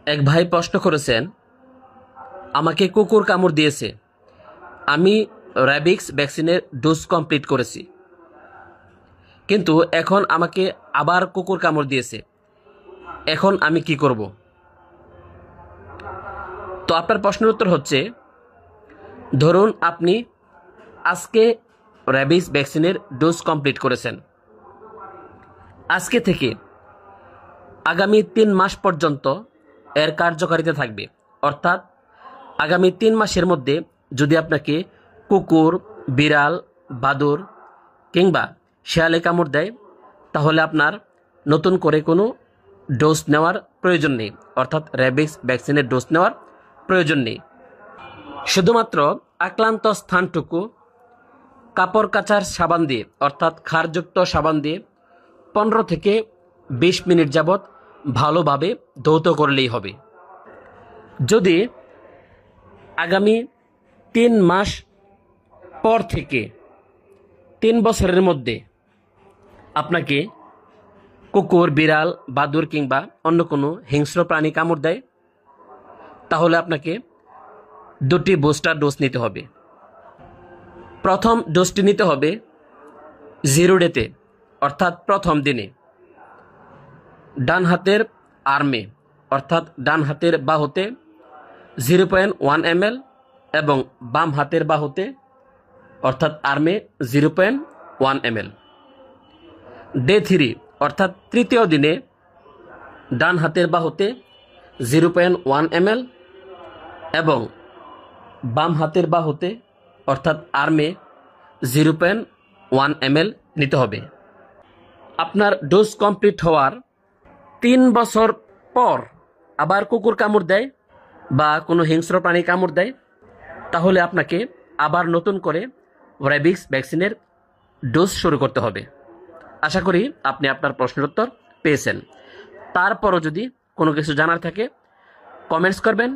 এক ভাই প্রশ্ন করেছেন, আমাকে কুকুর কামড় দিয়েছে, আমি র্যাবিক্স ভ্যাকসিনের ডোজ কমপ্লিট করেছি, কিন্তু এখন আমাকে আবার কুকুর কামড় দিয়েছে, এখন আমি কি করব? তো আপনার প্রশ্নের উত্তর হচ্ছে, ধরুন আপনি আজকে র্যাবিক্স ভ্যাকসিনের ডোজ কমপ্লিট করেছেন। আজকে থেকে আগামী 3 মাস পর্যন্ত এর কার্যকারিতা থাকবে। অর্থাৎ আগামী 3 মাসের মধ্যে যদি আপনাকে কুকুর, বিড়াল, বাদুড় কিংবা শেয়ালে কামড় দেয়, তাহলে আপনার নতুন করে কোনো ডোজ নেওয়ার প্রয়োজন নেই, অর্থাৎ র্যাবিক্স ভ্যাকসিনের ডোজ নেওয়ার প্রয়োজন নেই। শুধুমাত্র আক্রান্ত স্থানটুকু কাপড় কাচার সাবান দিয়ে, অর্থাৎ ক্ষারযুক্ত সাবান দিয়ে 15 থেকে 20 মিনিট যাবৎ ভালোভাবে ধৌত করলেই হবে। যদি আগামী 3 মাস পর থেকে 3 বছরের মধ্যে আপনাকে কুকুর, বিড়াল, বাদুড় কিংবা অন্য কোনো হিংস্র প্রাণী কামড় দেয়, তাহলে আপনাকে 2টি বুস্টার ডোজ নিতে হবে। প্রথম ডোজটি নিতে হবে 0 ডেতে, অর্থাৎ প্রথম দিনে। ডান হাতের আর্মে, অর্থাৎ ডান হাতের বাহুতে 0.1 ml এবং বাম হাতের বাহুতে অর্থাৎ আর্মে 0.1 ml। ডে 3 অর্থাৎ তৃতীয় দিনে ডান হাতের বাহুতে 0.1 ml এবং বাম হাতের বাহুতে অর্থাৎ আর্মে 0.1 ml নিতে হবে। আপনার ডোজ কমপ্লিট হওয়ার 3 বছর পর আবার কুকুর কামড় দেয় বা কোনো হিংস্র প্রাণী কামড় দেয়, তাহলে আপনাকে আবার নতুন করে র্যাবিক্স ভ্যাকসিনের ডোজ শুরু করতে হবে। আশা করি আপনি আপনার প্রশ্নের উত্তর পেয়েছেন। তারপরও যদি কোনো কিছু জানার থাকে কমেন্টস করবেন,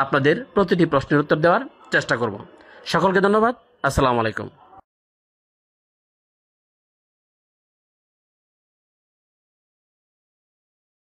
আপনাদের প্রতিটি প্রশ্নের উত্তর দেওয়ার চেষ্টা করব। সকলকে ধন্যবাদ। আসসালামু আলাইকুম।